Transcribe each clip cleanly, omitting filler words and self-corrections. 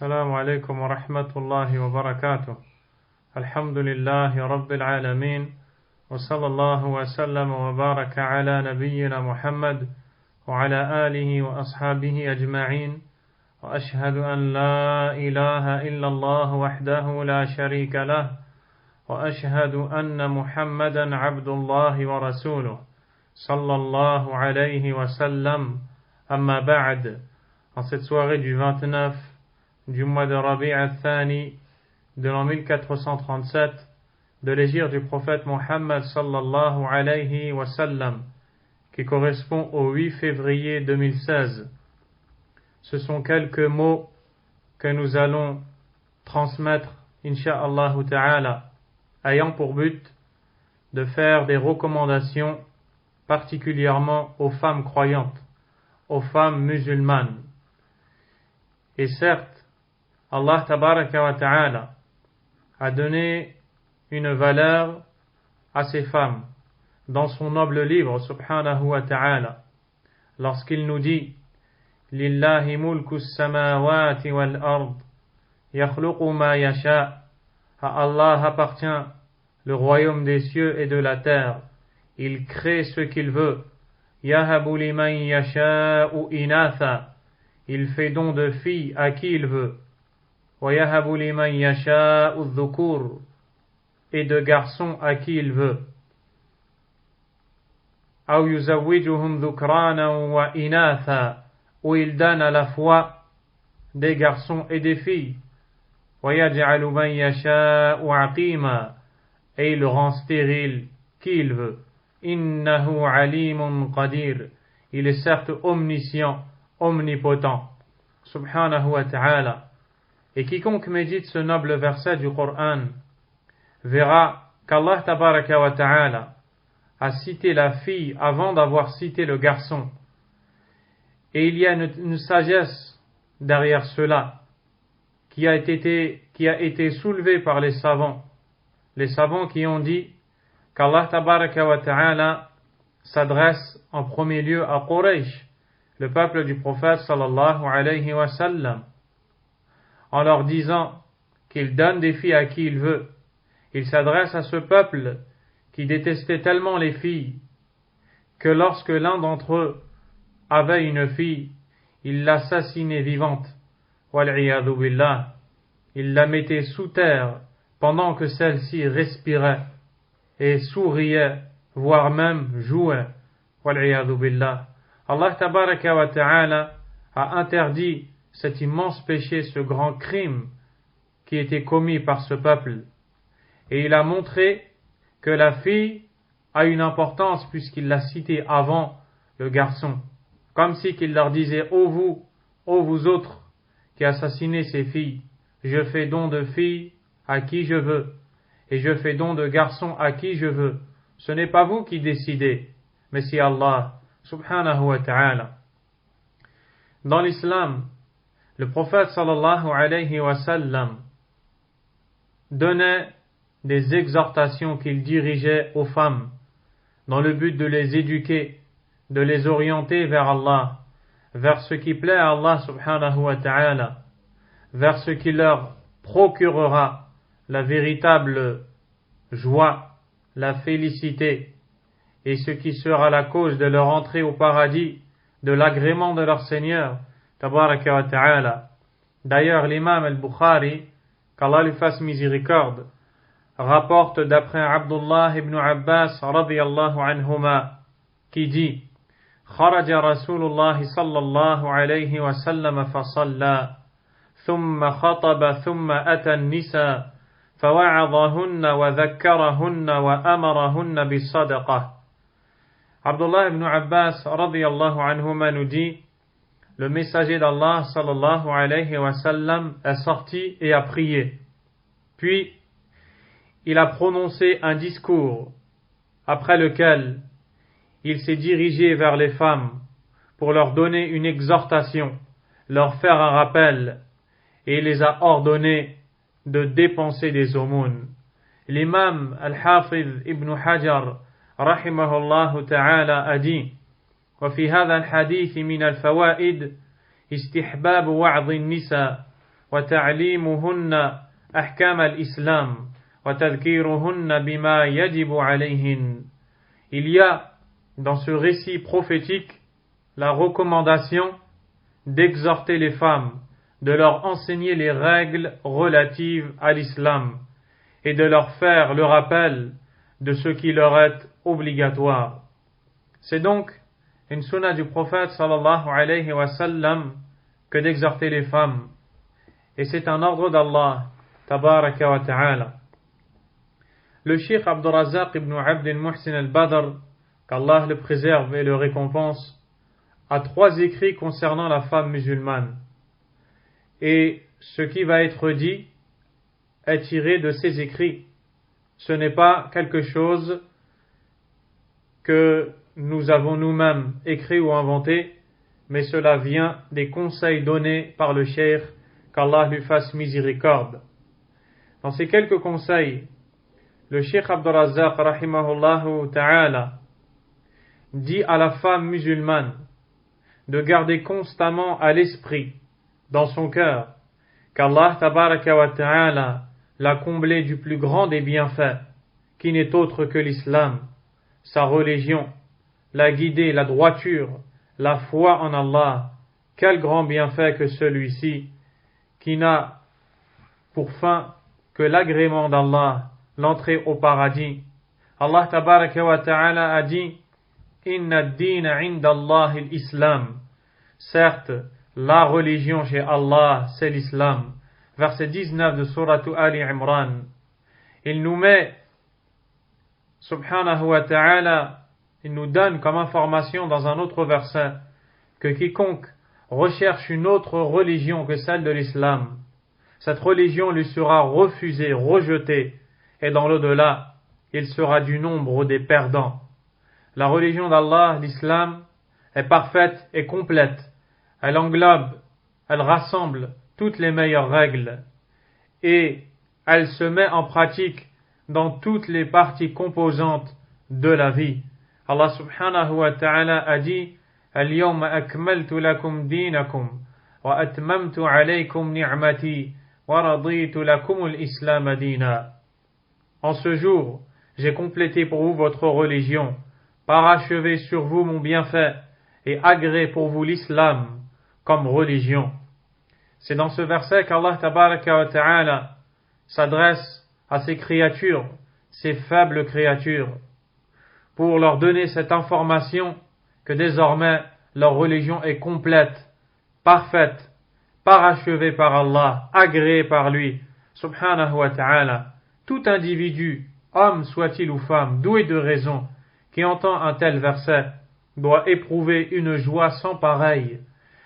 السلام عليكم ورحمة الله وبركاته. الحمد لله رب العالمين وصلى الله وسلم وبارك على نبينا محمد وعلى آله وأصحابه أجمعين وأشهد أن لا إله إلا الله وحده لا شريك له وأشهد أن محمدا عبد الله ورسوله صلى الله عليه وسلم. أما بعد. En cette soirée du 29 du mois de Rabi' al-Thani de l'an 1437 de l'hégire du prophète Mohammed sallallahu alayhi wa sallam, qui correspond au 8 février 2016, ce sont quelques mots que nous allons transmettre, insha'Allah ta'ala, ayant pour but de faire des recommandations particulièrement aux femmes croyantes, aux femmes musulmanes. Et certes, Allah tabaraka wa ta'ala a donné une valeur à ces femmes dans son noble livre subhanahu wa ta'ala lorsqu'il nous dit Lillahi mulku samawati wal ard yakhluqu ma yasha. À Allah appartient le royaume des cieux et de la terre, il crée ce qu'il veut. Yahabu liman yasha'u inatha, il fait don de filles à qui il veut. وَيَهَبُ لِمَنْ يَشَاءُ الذُّكُورِ, et de garçons à qui il veut. أَوْ يُزَوِّجُهُمْ ذُكْرَانًا وَإِنَاثًا, où il donne à la fois des garçons et des filles. وَيَجْعَلُ مَنْ يَشَاءُ عَقِيمًا, et il rend stérile qui il veut. إِنَّهُ عَلِيمٌ قَدِيرٌ, il est certes omniscient, omnipotent. Subhanahu wa ta'ala. Et quiconque médite ce noble verset du Coran verra qu'Allah tabaraka wa ta'ala a cité la fille avant d'avoir cité le garçon. Et il y a une sagesse derrière cela qui a été soulevée par les savants qui ont dit qu'Allah tabaraka wa ta'ala s'adresse en premier lieu à Quraysh, le peuple du prophète sallallahu alayhi wa sallam, en leur disant qu'il donne des filles à qui il veut. Il s'adresse à ce peuple qui détestait tellement les filles que lorsque l'un d'entre eux avait une fille, il l'assassinait vivante. Wal'iyadu billah. Il la mettait sous terre pendant que celle-ci respirait et souriait, voire même jouait. Wal'iyadu billah. Allah tabaraka wa ta'ala a interdit cet immense péché, ce grand crime qui était commis par ce peuple. Et il a montré que la fille a une importance puisqu'il l'a citée avant le garçon. Comme si qu'il leur disait, ô vous autres qui assassinez ces filles, je fais don de filles à qui je veux, et je fais don de garçons à qui je veux. Ce n'est pas vous qui décidez, mais c'est Allah, subhanahu wa ta'ala. Dans l'islam, le prophète sallallahu alayhi wa sallam donnait des exhortations qu'il dirigeait aux femmes dans le but de les éduquer, de les orienter vers Allah, vers ce qui plaît à Allah subhanahu wa ta'ala, vers ce qui leur procurera la véritable joie, la félicité, et ce qui sera la cause de leur entrée au paradis, de l'agrément de leur Seigneur tabaraka wa ta'ala. D'ailleurs, l'imam al-Bukhari, qu'Allah lui fasse miséricorde, rapporte d'après Abdullah ibn Abbas radiyallahu anhuma, qui dit خرج رسول الله صلى الله عليه وسلم فصلى ثم خطب ثم أتى النساء فوعظهن وذكرهن وأمرهن بالصدقة. Abdullah ibn Abbas radiyallahu anhuma nous dit: le messager d'Allah sallallahu alayhi wa sallam est sorti et a prié. Puis, il a prononcé un discours, après lequel il s'est dirigé vers les femmes pour leur donner une exhortation, leur faire un rappel, et il les a ordonné de dépenser des aumônes. L'imam al-Hafiz ibn Hajar rahimahullah ta'ala a dit: وفي هذا الحديث من الفوائد استحباب وعظ النساء وتعليمهن أحكام الإسلام وتذكيرهن بما يجب عليهن. Il y a dans ce récit prophétique la recommandation d'exhorter les femmes, de leur enseigner les règles relatives à l'islam et de leur faire le rappel de ce qui leur est obligatoire. C'est donc une sunna du prophète sallallahu alayhi wa sallam que d'exhorter les femmes. Et c'est un ordre d'Allah tabaraka wa ta'ala. Le Cheikh Abdul Razzaq ibn Abd al-Muhsin al-Badr, qu'Allah le préserve et le récompense, a 3 écrits concernant la femme musulmane. Et ce qui va être dit est tiré de ces écrits. Ce n'est pas quelque chose que nous avons nous-mêmes écrit ou inventé, mais cela vient des conseils donnés par le cheikh, qu'Allah lui fasse miséricorde. Dans ces quelques conseils, le cheikh Abdul Razzaq rahimahullahu ta'ala dit à la femme musulmane de garder constamment à l'esprit, dans son cœur, qu'Allah tabaraka wa ta'ala l'a comblé du plus grand des bienfaits, qui n'est autre que l'islam, sa religion, l'a guidé, la droiture, la foi en Allah. Quel grand bienfait que celui-ci, qui n'a pour fin que l'agrément d'Allah, l'entrée au paradis. Allah tabaraka wa ta'ala a dit: Inna ad-dina 'inda Allah al-Islam. Certes, la religion chez Allah, c'est l'islam. Verset 19 de Sourate Ali Imran. Il nous met, subhanahu wa ta'ala, il nous donne comme information dans un autre verset que quiconque recherche une autre religion que celle de l'islam, cette religion lui sera refusée, rejetée, et dans l'au-delà, il sera du nombre des perdants. La religion d'Allah, l'islam, est parfaite et complète. Elle englobe, elle rassemble toutes les meilleures règles et elle se met en pratique dans toutes les parties composantes de la vie. Allah subhanahu wa ta'ala a dit: Al-yawma akmaltu lakum dinakum wa atmamtu alaykum ni'mati wa raditu lakum al-islam dina. En ce jour, j'ai complété pour vous votre religion, parachevé sur vous mon bienfait et agréé pour vous l'islam comme religion. C'est dans ce verset qu'Allah tabaraka wa ta'ala s'adresse à ces créatures, ces faibles créatures, pour leur donner cette information que désormais leur religion est complète, parfaite, parachevée par Allah, agréée par lui, subhanahu wa ta'ala. Tout individu, homme soit-il ou femme, doué de raison, qui entend un tel verset, doit éprouver une joie sans pareille.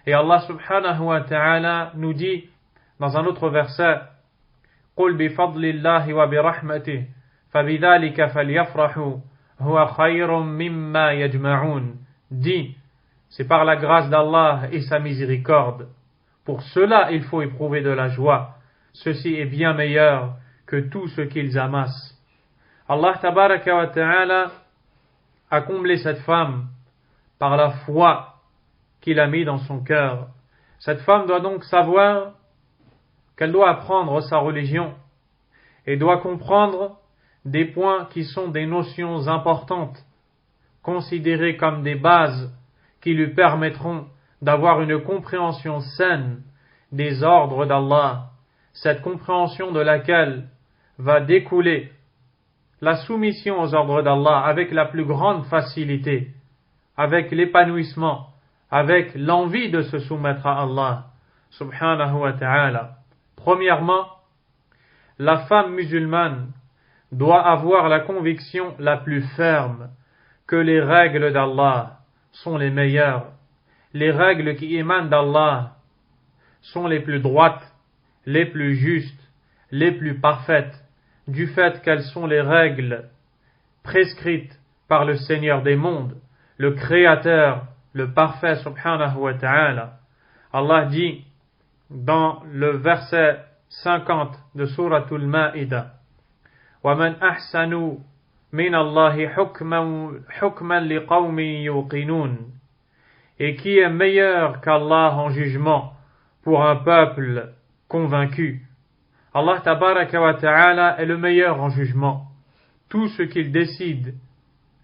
Et Allah subhanahu wa ta'ala nous dit dans un autre verset: قُلْ بِفَضْلِ اللَّهِ وَبِرَحْمَتِهِ فَبِذَلِكَ فَلْيَفْرَحُوا هُوَ خَيْرٌ مِمَّا يَجْمَعُونَ. Dis, c'est par la grâce d'Allah et sa miséricorde. Pour cela, il faut éprouver de la joie. Ceci est bien meilleur que tout ce qu'ils amassent. Allah tabaraka wa ta'ala a comblé cette femme par la foi qu'il a mis dans son cœur. Cette femme doit donc savoir qu'elle doit apprendre sa religion et doit comprendre des points qui sont des notions importantes, considérées comme des bases qui lui permettront d'avoir une compréhension saine des ordres d'Allah, cette compréhension de laquelle va découler la soumission aux ordres d'Allah avec la plus grande facilité, avec l'épanouissement, avec l'envie de se soumettre à Allah, subhanahu wa ta'ala. Premièrement, la femme musulmane doit avoir la conviction la plus ferme que les règles d'Allah sont les meilleures. Les règles qui émanent d'Allah sont les plus droites, les plus justes, les plus parfaites, du fait qu'elles sont les règles prescrites par le Seigneur des mondes, le Créateur, le parfait subhanahu wa ta'ala. Allah dit dans le verset 50 de Suratul Ma'idah: وَمَنْ أَحْسَنُ مِنَ اللَّهِ حُكْمًا لِقَوْمٍ يُوقِنُونَ. Et qui est meilleur qu'Allah en jugement pour un peuple convaincu. Allah tabaraka wa ta'ala est le meilleur en jugement. Tout ce qu'il décide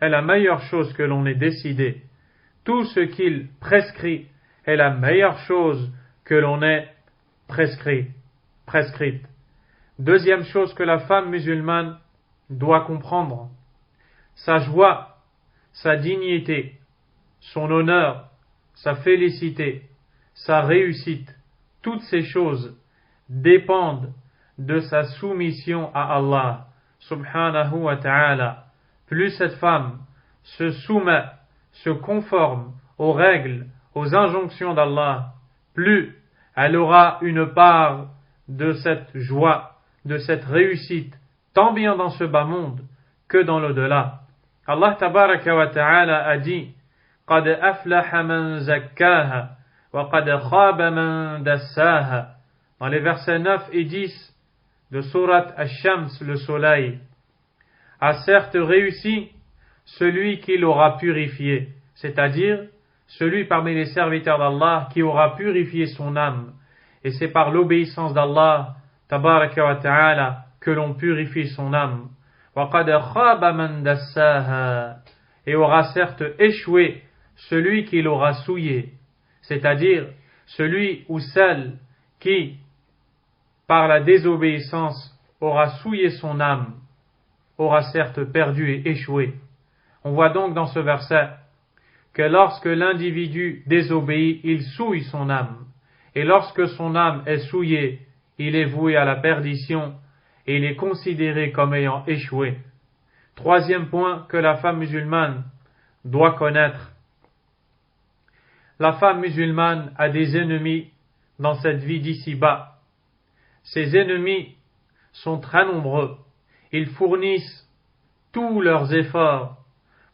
est la meilleure chose que l'on ait décidé. Tout ce qu'il prescrit est la meilleure chose que l'on ait prescrite. Deuxième chose que la femme musulmane doit comprendre, sa joie, sa dignité, son honneur, sa félicité, sa réussite, toutes ces choses dépendent de sa soumission à Allah subhanahu wa ta'ala. Plus cette femme se soumet, se conforme aux règles, aux injonctions d'Allah, plus elle aura une part de cette joie, de cette réussite, tant bien dans ce bas monde que dans l'au-delà. Allah tabaraka wa ta'ala a dit قَدْ أَفْلَحَ مَنْ زَكَّاهَا وَقَدْ خَابَ مَنْ دَسَّاهَا. Dans les versets 9 et 10 de Surat Ash-Shams, le soleil, a certes réussi celui qui l'aura purifié, c'est-à-dire celui parmi les serviteurs d'Allah qui aura purifié son âme. Et c'est par l'obéissance d'Allah tabaraka wa ta'ala que l'on purifie son âme. وَقَدْ خَابَ مَنْ دَسَّاهَا. Et aura certes échoué celui qui l'aura souillé, c'est-à-dire celui ou celle qui, par la désobéissance, aura souillé son âme, aura certes perdu et échoué. On voit donc dans ce verset que lorsque l'individu désobéit, il souille son âme. Et lorsque son âme est souillée, il est voué à la perdition et il est considéré comme ayant échoué. Troisième point que la femme musulmane doit connaître. La femme musulmane a des ennemis dans cette vie d'ici-bas. Ces ennemis sont très nombreux. Ils fournissent tous leurs efforts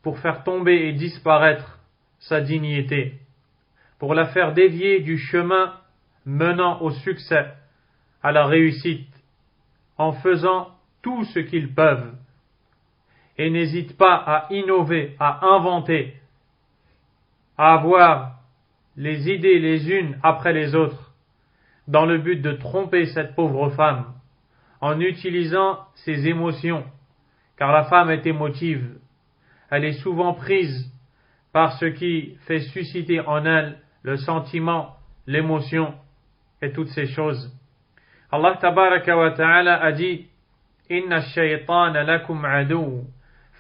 pour faire tomber et disparaître sa dignité, pour la faire dévier du chemin menant au succès, à la réussite, en faisant tout ce qu'ils peuvent, et n'hésitent pas à innover, à inventer, à avoir les idées les unes après les autres, dans le but de tromper cette pauvre femme, en utilisant ses émotions, car la femme est émotive, elle est souvent prise par ce qui fait susciter en elle le sentiment, l'émotion et toutes ces choses. Allah tabaraka wa ta'ala a dit Inna ash-shaytana lakum aduw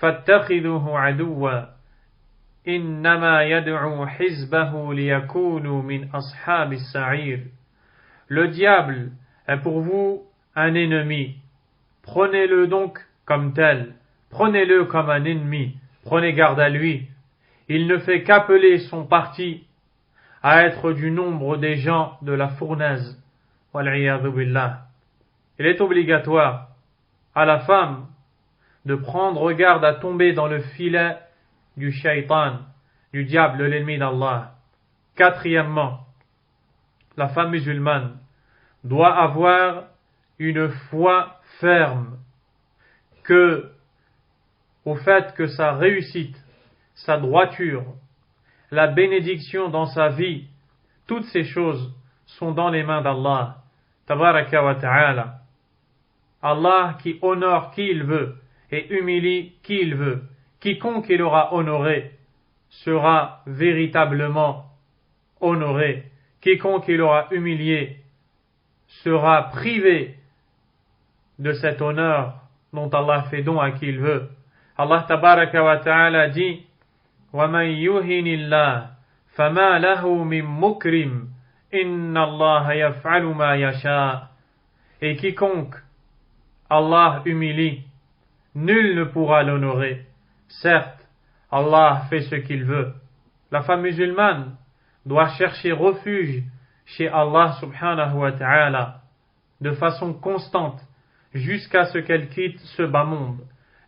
fattakhidhuhu aduwwa innama yad'u hizbahu liyakunu min ashabis sa'ir. Le diable est pour vous un ennemi. Prenez-le donc comme tel. Prenez-le comme un ennemi. Prenez garde à lui. Il ne fait qu'appeler son parti à être du nombre des gens de la fournaise. Wal'iyadhu billah. Il est obligatoire à la femme de prendre garde à tomber dans le filet du shaitan, du diable, l'ennemi d'Allah. Quatrièmement, la femme musulmane doit avoir une foi ferme au fait que sa réussite, sa droiture, la bénédiction dans sa vie, toutes ces choses sont dans les mains d'Allah, tabaraka wa ta'ala. Allah qui honore qui il veut et humilie qui il veut. Quiconque il aura honoré sera véritablement honoré. Quiconque il aura humilié sera privé de cet honneur dont Allah fait don à qui il veut. Allah tabaraka wa ta'ala dit وَمَنْ يُهِنِ اللَّهِ فَمَا لَهُ مِنْ مُكْرِمٍ إِنَّ اللَّهَ يَفْعَلُ مَا يَشَاءُ. Et quiconque Allah humilie, nul ne pourra l'honorer. Certes, Allah fait ce qu'il veut. La femme musulmane doit chercher refuge chez Allah subhanahu wa ta'ala de façon constante jusqu'à ce qu'elle quitte ce bas monde.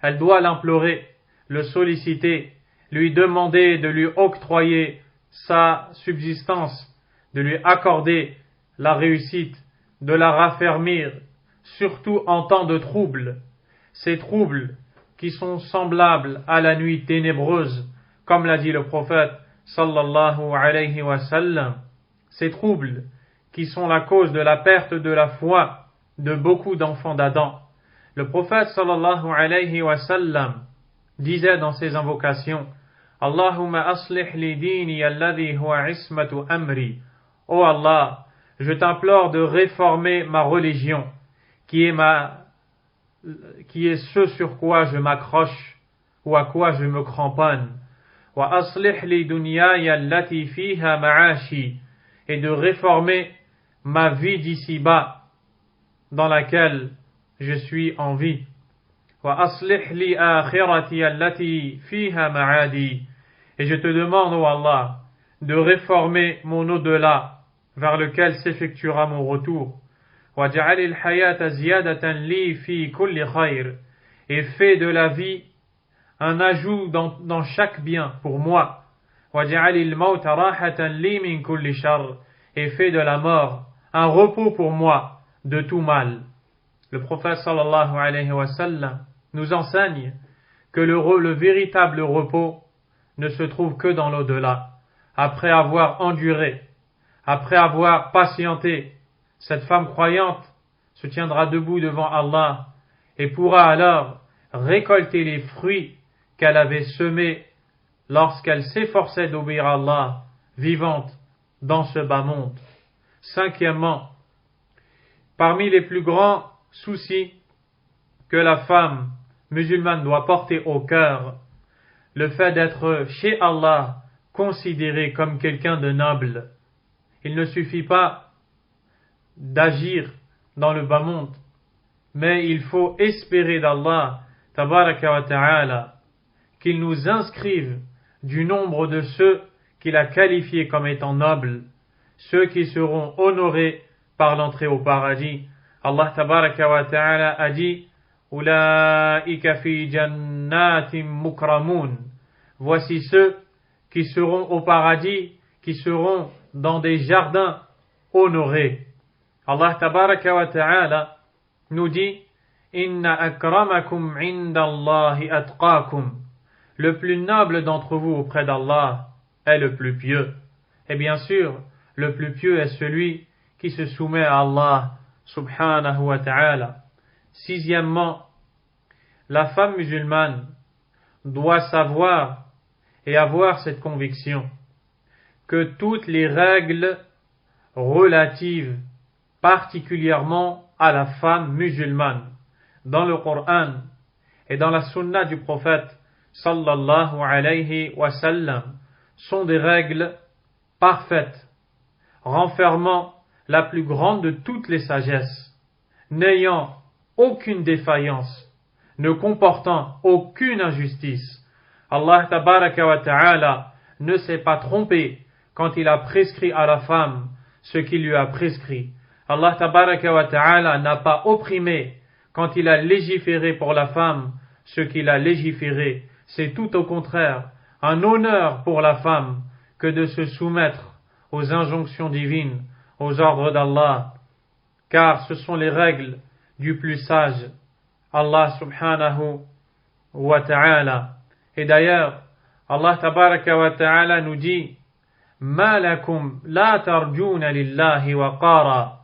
Elle doit l'implorer, le solliciter, lui demander de lui octroyer sa subsistance, de lui accorder la réussite, de la raffermir, surtout en temps de troubles. Ces troubles qui sont semblables à la nuit ténébreuse, comme l'a dit le prophète sallallahu alayhi wa sallam, ces troubles qui sont la cause de la perte de la foi de beaucoup d'enfants d'Adam. Le prophète sallallahu alayhi wa sallam disait dans ses invocations: Allahumma aslih li dini alladhi huwa ismatu amri. Oh Allah, je t'implore de réformer ma religion, qui est ce sur quoi je m'accroche ou à quoi je me cramponne. Wa aslih li dunyaya allati fiha ma'ashi, et de réformer ma vie d'ici-bas dans laquelle je suis en vie. Wa aslih li akhirati allati fiha ma'adi, et je te demande, ô Allah, de réformer mon au-delà vers lequel s'effectuera mon retour. Waj'al al-hayata ziyadatan li fi kulli khayr, et fais de la vie un ajout dans chaque bien pour moi. Waj'al al-mawta rahatan li min kulli shar, et fais de la mort un repos pour moi de tout mal. Le prophète sallallahu alayhi wa sallam nous enseigne que le véritable repos ne se trouve que dans l'au-delà. Après avoir enduré, après avoir patienté, cette femme croyante se tiendra debout devant Allah et pourra alors récolter les fruits qu'elle avait semés lorsqu'elle s'efforçait d'obéir à Allah, vivante dans ce bas monde. Cinquièmement, parmi les plus grands soucis que la femme musulmane doit porter au cœur, le fait d'être chez Allah considéré comme quelqu'un de noble. Il ne suffit pas d'agir dans le bas monde, mais il faut espérer d'Allah tabaraka wa ta'ala qu'il nous inscrive du nombre de ceux qu'il a qualifiés comme étant nobles, ceux qui seront honorés par l'entrée au paradis. Allah tabaraka wa ta'ala a dit: Ulaika fi jannatim mukramun. Voici ceux qui seront au paradis, qui seront dans des jardins honorés. Allah tabaraka wa ta'ala nous dit: Inna akramakum indallahi atqakum. Le plus noble d'entre vous auprès d'Allah est le plus pieux. Et bien sûr, le plus pieux est celui qui se soumet à Allah subhanahu wa ta'ala. Sixièmement, la femme musulmane doit savoir et avoir cette conviction que toutes les règles relatives particulièrement à la femme musulmane dans le Coran et dans la sunna du prophète sallallahu alayhi wa sallam sont des règles parfaites, renfermant la plus grande de toutes les sagesses, n'ayant aucune défaillance, ne comportant aucune injustice. Allah tabaraka wa ta'ala ne s'est pas trompé quand il a prescrit à la femme ce qu'il lui a prescrit. Allah tabaraka wa ta'ala n'a pas opprimé quand il a légiféré pour la femme ce qu'il a légiféré. C'est tout au contraire un honneur pour la femme que de se soumettre aux injonctions divines, aux ordres d'Allah, car ce sont les règles du plus sage, Allah subhanahu wa ta'ala. Et d'ailleurs, Allah tabaraka wa ta'ala nous dit: Ma lakum la tarjuna lillahi wa qara.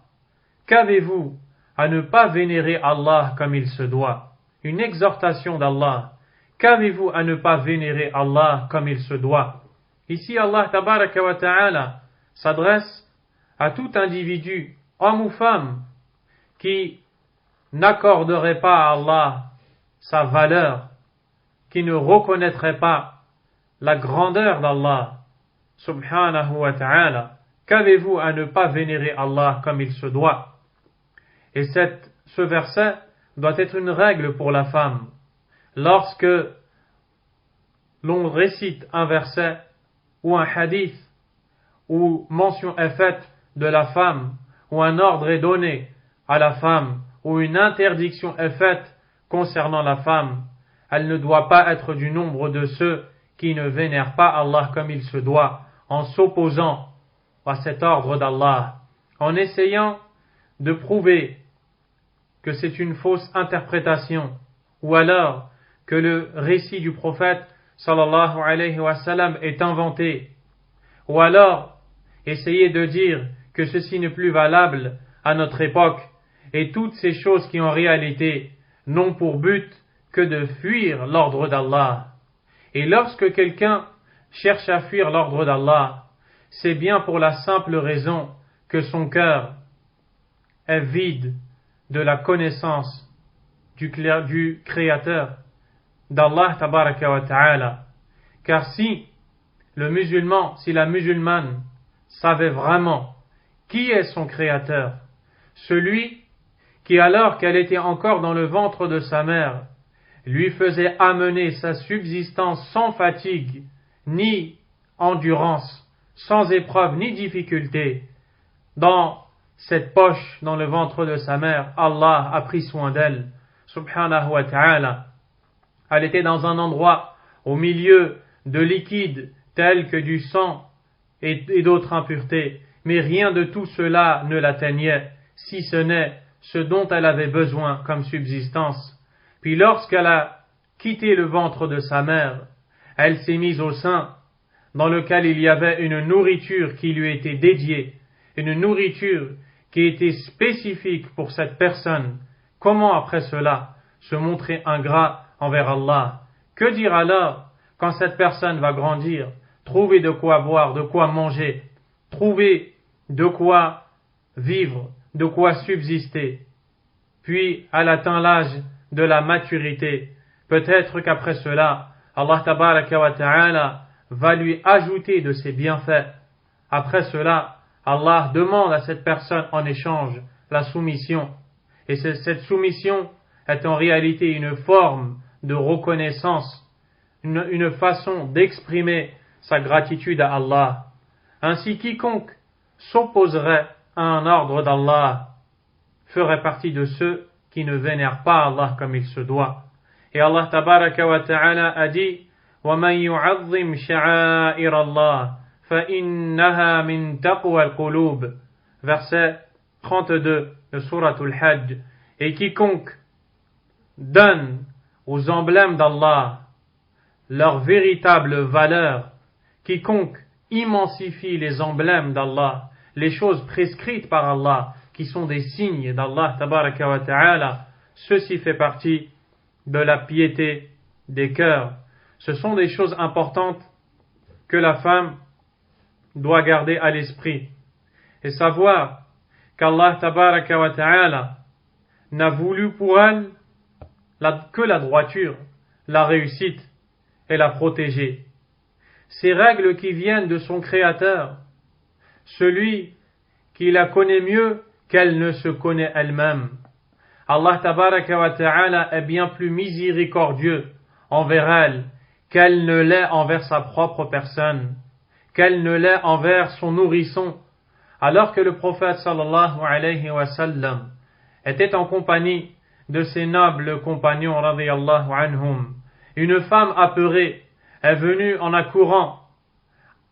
Qu'avez-vous à ne pas vénérer Allah comme il se doit? Une exhortation d'Allah. Qu'avez-vous à ne pas vénérer Allah comme il se doit? Ici, Allah tabaraka wa ta'ala s'adresse à tout individu, homme ou femme, qui n'accorderait pas à Allah sa valeur, qui ne reconnaîtrait pas la grandeur d'Allah subhanahu wa ta'ala. Qu'avez-vous à ne pas vénérer Allah comme il se doit? Et ce verset doit être une règle pour la femme. Lorsque l'on récite un verset ou un hadith où mention est faite de la femme, ou un ordre est donné à la femme, ou une interdiction est faite concernant la femme, elle ne doit pas être du nombre de ceux qui ne vénèrent pas Allah comme il se doit, en s'opposant à cet ordre d'Allah, en essayant de prouver que c'est une fausse interprétation, ou alors que le récit du prophète sallallahu alayhi wa sallam est inventé, ou alors essayer de dire que ceci n'est plus valable à notre époque, et toutes ces choses qui en réalité n'ont pour but que de fuir l'ordre d'Allah. Et lorsque quelqu'un cherche à fuir l'ordre d'Allah, c'est bien pour la simple raison que son cœur est vide de la connaissance du Créateur, d'Allah tabaraka wa ta'ala. Car si la musulmane savait vraiment qui est son Créateur, celui qui, alors qu'elle était encore dans le ventre de sa mère, lui faisait amener sa subsistance sans fatigue, ni endurance, sans épreuve ni difficulté, dans cette poche dans le ventre de sa mère, Allah a pris soin d'elle, subhanahu wa ta'ala. Elle était dans un endroit au milieu de liquides tels que du sang et d'autres impuretés, mais rien de tout cela ne l'atteignait, si ce n'est ce dont elle avait besoin comme subsistance. Puis lorsqu'elle a quitté le ventre de sa mère, elle s'est mise au sein, dans lequel il y avait une nourriture qui lui était dédiée, une nourriture qui était spécifique pour cette personne. Comment après cela se montrer ingrat envers Allah? Que dire alors quand cette personne va grandir, trouver de quoi boire, de quoi manger, trouver de quoi vivre, de quoi subsister? Puis elle atteint l'âge de la maturité. Peut-être qu'après cela, Allah tabaraka wa ta'ala va lui ajouter de ses bienfaits. Après cela, Allah demande à cette personne en échange la soumission. Et cette soumission est en réalité une forme de reconnaissance, une façon d'exprimer sa gratitude à Allah. Ainsi, quiconque s'opposerait à un ordre d'Allah ferait partie de ceux qui ne vénèrent pas Allah comme il se doit. Et Allah tabaraka wa ta'ala a dit: وَمَنْ يُعَظِّمْ شَعَائِرَ اللَّهِ فَإِنَّهَا مِنْ تَقْوَى الْقُلُوبِ. Verset 32 de Souratul Hajj. Et quiconque donne aux emblèmes d'Allah leur véritable valeur, quiconque immensifie les emblèmes d'Allah, les choses prescrites par Allah, qui sont des signes d'Allah tabaraka wa ta'ala, ceci fait partie de la piété des cœurs. Ce sont des choses importantes que la femme doit garder à l'esprit et savoir qu'Allah tabaraka wa ta'ala n'a voulu pour elle que la droiture, la réussite et la protéger. Ces règles qui viennent de son Créateur, celui qui la connaît mieux qu'elle ne se connaît elle-même. Allah tabaraka wa ta'ala est bien plus miséricordieux envers elle qu'elle ne l'est envers sa propre personne, qu'elle ne l'est envers son nourrisson. Alors que le prophète sallallahu alayhi wa sallam était en compagnie de ses nobles compagnons radiyallahu anhum, une femme apeurée est venue en accourant.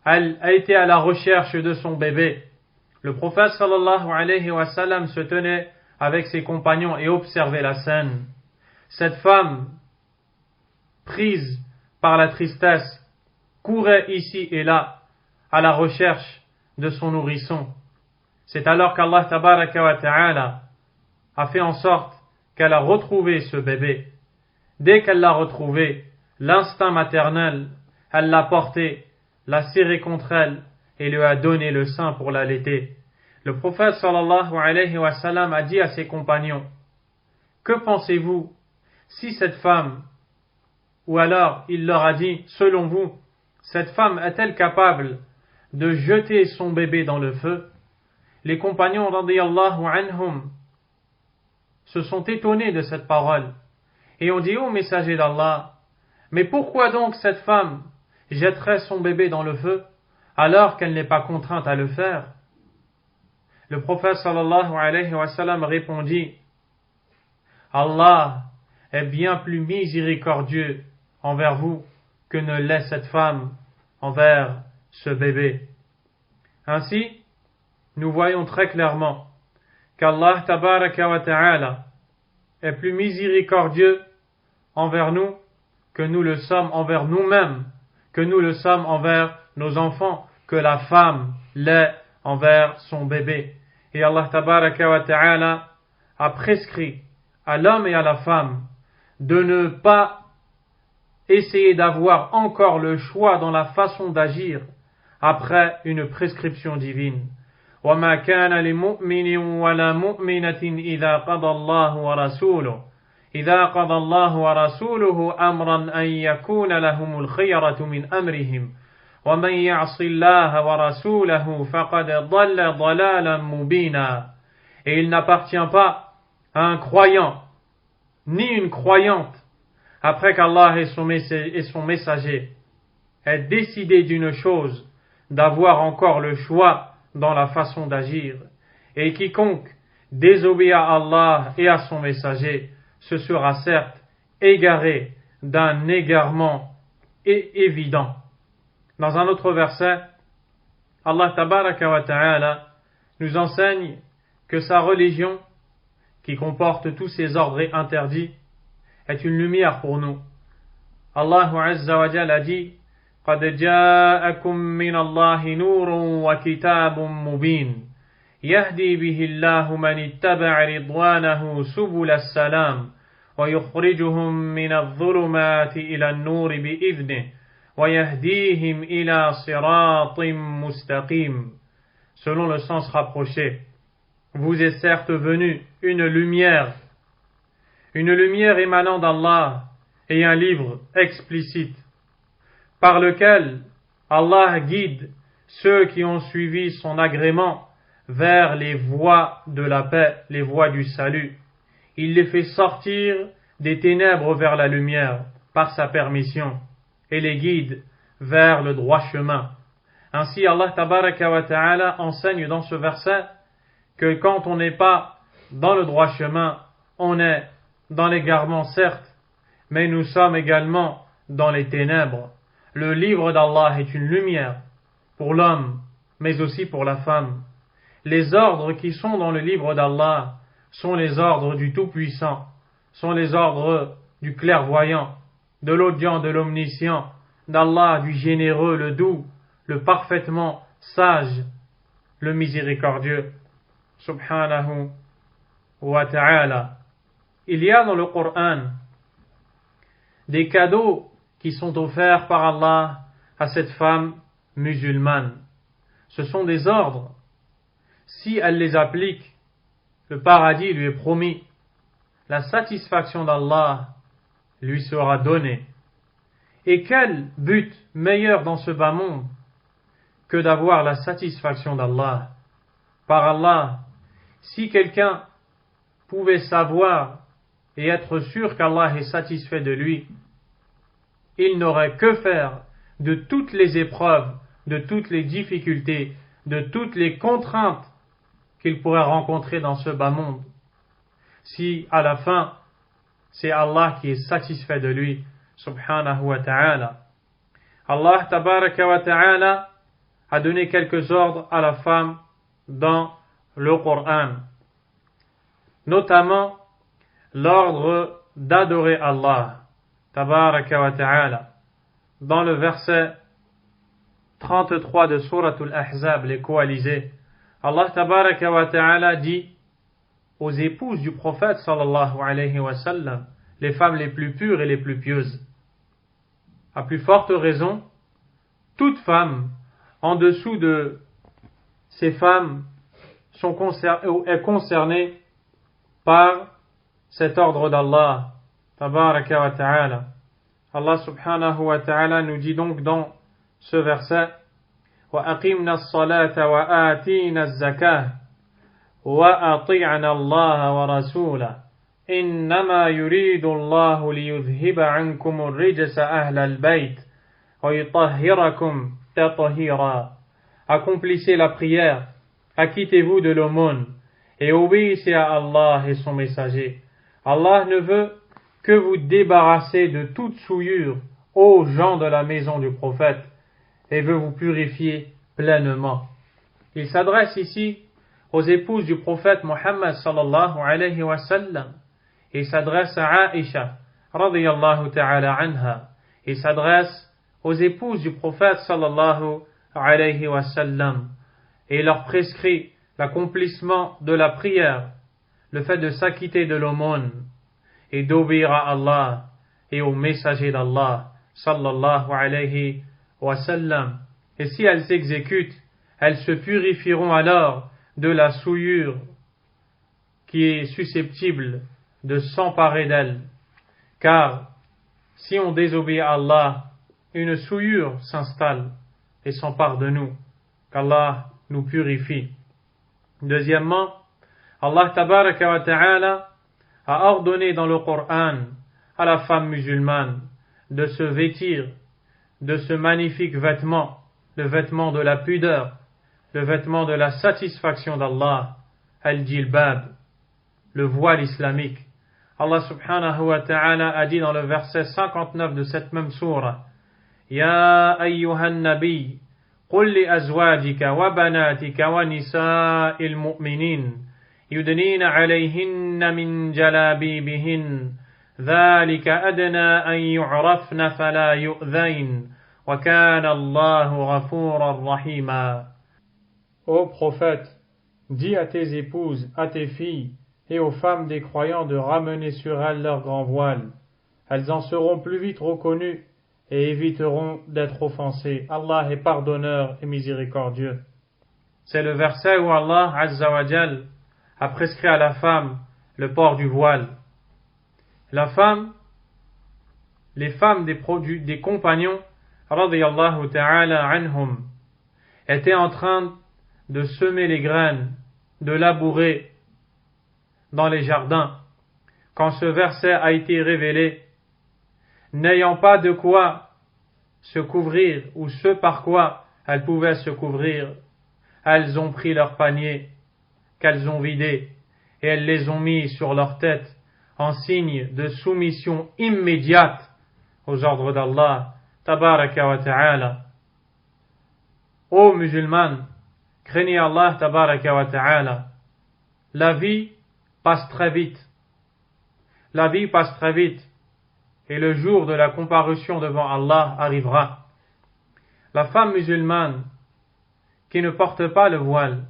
Elle a été à la recherche de son bébé. Le prophète sallallahu alayhi wa sallam se tenait avec ses compagnons et observait la scène. Cette femme, prise par la tristesse, courait ici et là à la recherche de son nourrisson. C'est alors qu'Allah tabaraka wa ta'ala a fait en sorte qu'elle a retrouvé ce bébé. Dès qu'elle l'a retrouvé, l'instinct maternel, elle l'a porté, l'a serré contre elle et lui a donné le sein pour l'allaiter. Le prophète sallallahu alayhi wa sallam a dit à ses compagnons: que pensez-vous si cette femme, ou alors il leur a dit, selon vous, cette femme est-elle capable de jeter son bébé dans le feu? Les compagnons radiyallahu anhum se sont étonnés de cette parole et ont dit: ô messager d'Allah, mais pourquoi donc cette femme jetterait son bébé dans le feu alors qu'elle n'est pas contrainte à le faire? Le prophète sallallahu alayhi wa sallam répondit: Allah est bien plus miséricordieux envers vous que ne l'est cette femme envers ce bébé. Ainsi, nous voyons très clairement qu'Allah tabaraka wa ta'ala est plus miséricordieux envers nous que nous le sommes envers nous-mêmes, que nous le sommes envers nos enfants, que la femme l'est envers son bébé. Et Allah tabaraka wa ta'ala a prescrit à l'homme et à la femme de ne pas essayer d'avoir encore le choix dans la façon d'agir après une prescription divine. وَمَا كَانَ لِمُؤْمِنٍ وَلَا مُؤْمِنَةٍ إِذَا قَضَى اللَّهُ وَرَسُولُهُ أَمْرًا أَن يَكُونَ لَهُمُ الْخِيَرَةُ مِنْ أَمْرِهِمْ وَمَنْ يَعْصِ اللَّهَ وَرَسُولَهُ فَقَدْ ضَلَّ ضَلَالًا مُبِينًا. Et il n'appartient pas à un croyant ni une croyante après qu'Allah et son messager aient décidé d'une chose, d'avoir encore le choix dans la façon d'agir. Et quiconque désobéit à Allah et à son messager, ce sera certes égaré d'un égarement évident. Dans un autre verset, Allah tabaraka wa ta'ala nous enseigne que sa religion, qui comporte tous ses ordres et interdits, est une lumière pour nous. Allah azza wa jalla a dit: قد جاءكم من الله نور وكتاب مبين يهدي به الله من اتبع رضوانه سبل السلام ويخرجهم من الظلمات إلى النور بإذنه ويهديهم إلى صراط مستقيم. Selon le sens rapproché, vous est certes venue une lumière émanant d'Allah et un livre explicite par lequel Allah guide ceux qui ont suivi son agrément vers les voies de la paix, les voies du salut. Il les fait sortir des ténèbres vers la lumière par sa permission et les guide vers le droit chemin. Ainsi Allah tabaraka wa ta'ala enseigne dans ce verset que quand on n'est pas dans le droit chemin, on est dans l'égarement certes, mais nous sommes également dans les ténèbres. Le livre d'Allah est une lumière pour l'homme, mais aussi pour la femme. Les ordres qui sont dans le livre d'Allah sont les ordres du Tout-Puissant, sont les ordres du clairvoyant, de l'audient, de l'omniscient, d'Allah, du généreux, le doux, le parfaitement sage, le miséricordieux. Subhanahu wa ta'ala. Il y a dans le Coran des cadeaux qui sont offerts par Allah à cette femme musulmane. Ce sont des ordres. Si elle les applique, le paradis lui est promis. La satisfaction d'Allah lui sera donnée. Et quel but meilleur dans ce bas monde que d'avoir la satisfaction d'Allah? Par Allah, si quelqu'un pouvait savoir et être sûr qu'Allah est satisfait de lui, il n'aurait que faire de toutes les épreuves, de toutes les difficultés, de toutes les contraintes qu'il pourrait rencontrer dans ce bas monde. Si à la fin, c'est Allah qui est satisfait de lui, subhanahu wa ta'ala. Allah tabaraka wa ta'ala a donné quelques ordres à la femme dans le Coran, notamment l'ordre d'adorer Allah tabaraka wa ta'ala. Dans le verset 33 de Surat Al-Ahzab, les coalisés, Allah tabaraka wa ta'ala dit aux épouses du prophète sallallahu alayhi wa sallam, les femmes les plus pures et les plus pieuses. À plus forte raison, toute femme en dessous de ces femmes est concernée par cet ordre d'Allah tabaraka wa ta'ala. Allah subhanahu wa ta'ala nous dit donc dans ce verset: وَأَقِمْنَا الصَّلَاةَ وَآتِينَا الزَّكَاةَ وَأَطِعْنَا اللَّهَ وَرَسُولَهُ إِنَّمَا يُرِيدُ اللَّهُ لِيُذْهِبَ عَنْكُمُ الرِّجْسَ أَهْلَ الْبَيْتِ وَيُطَهِّرَكُمْ تَطْهِيرًا. Accomplissez la prière, acquittez-vous de l'aumône et obéissez à Allah et son messager. Allah ne veut que vous débarrasser de toute souillure, ô gens de la maison du prophète, et veut vous purifier pleinement. Il s'adresse ici aux épouses du prophète Muhammad sallallahu alayhi wa sallam. Il s'adresse à Aïcha radiyallahu ta'ala anha. Il s'adresse aux épouses du prophète sallallahu alayhi wa sallam. et il leur prescrit l'accomplissement de la prière, le fait de s'acquitter de l'aumône et d'obéir à Allah et au messager d'Allah sallallahu alayhi wa sallam. Et si elles s'exécutent, elles se purifieront alors de la souillure qui est susceptible de s'emparer d'elles. Car si on désobéit à Allah, une souillure s'installe et s'empare de nous. Qu'Allah nous purifie. Deuxièmement, Allah tabaraka wa ta'ala a ordonné dans le Coran à la femme musulmane de se vêtir de ce magnifique vêtement, le vêtement de la pudeur, le vêtement de la satisfaction d'Allah, al-jilbab, le voile islamique. Allah subhanahu wa ta'ala a dit dans le verset 59 de cette même sourate: Ya ayyuhan nabi, qul li azwajika wa banatika wa nisa'il mu'minin yudnina alayhinna min jalabibihin dhalika adna an yu'rafna fala yu'dhain wa kana Allahu ghafuran rahima. Ô prophète, dis à tes épouses, à tes filles et aux femmes des croyants de ramener sur elles leur grand voile. Elles en seront plus vite reconnues et éviteront d'être offensées. Allah est pardonneur et miséricordieux. C'est le verset où Allah Azza wa Jal a prescrit à la femme le port du voile. La femme, les femmes des compagnons, radiyallahu ta'ala anhum, étaient en train de semer les graines, de labourer dans les jardins, quand ce verset a été révélé, n'ayant pas de quoi se couvrir ou ce par quoi elles pouvaient se couvrir, elles ont pris leurs paniers qu'elles ont vidés et elles les ont mis sur leur tête en signe de soumission immédiate aux ordres d'Allah tabaraka wa ta'ala. Ô musulmanes, craignez Allah tabaraka wa ta'ala. La vie passe très vite. La vie passe très vite et le jour de la comparution devant Allah arrivera. La femme musulmane qui ne porte pas le voile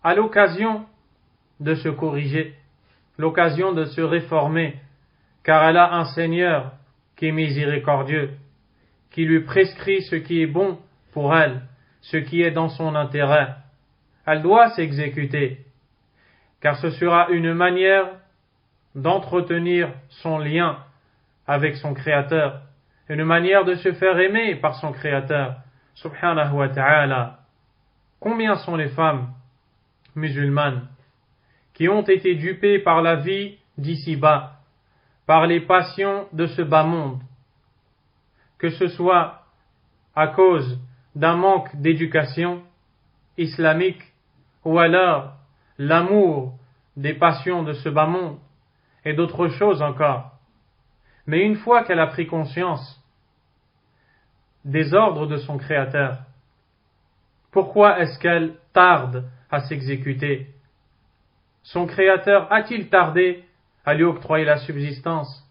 a l'occasion de se corriger, l'occasion de se réformer, car elle a un Seigneur qui est miséricordieux, qui lui prescrit ce qui est bon pour elle, ce qui est dans son intérêt. Elle doit s'exécuter, car ce sera une manière d'entretenir son lien avec son Créateur, une manière de se faire aimer par son Créateur, subhanahu wa ta'ala. Combien sont les femmes musulmanes qui ont été dupées par la vie d'ici-bas, par les passions de ce bas monde, que ce soit à cause d'un manque d'éducation islamique ou alors l'amour des passions de ce bas monde et d'autres choses encore. Mais une fois qu'elle a pris conscience des ordres de son Créateur, pourquoi est-ce qu'elle tarde à s'exécuter? Son Créateur a-t-il tardé à lui octroyer la subsistance?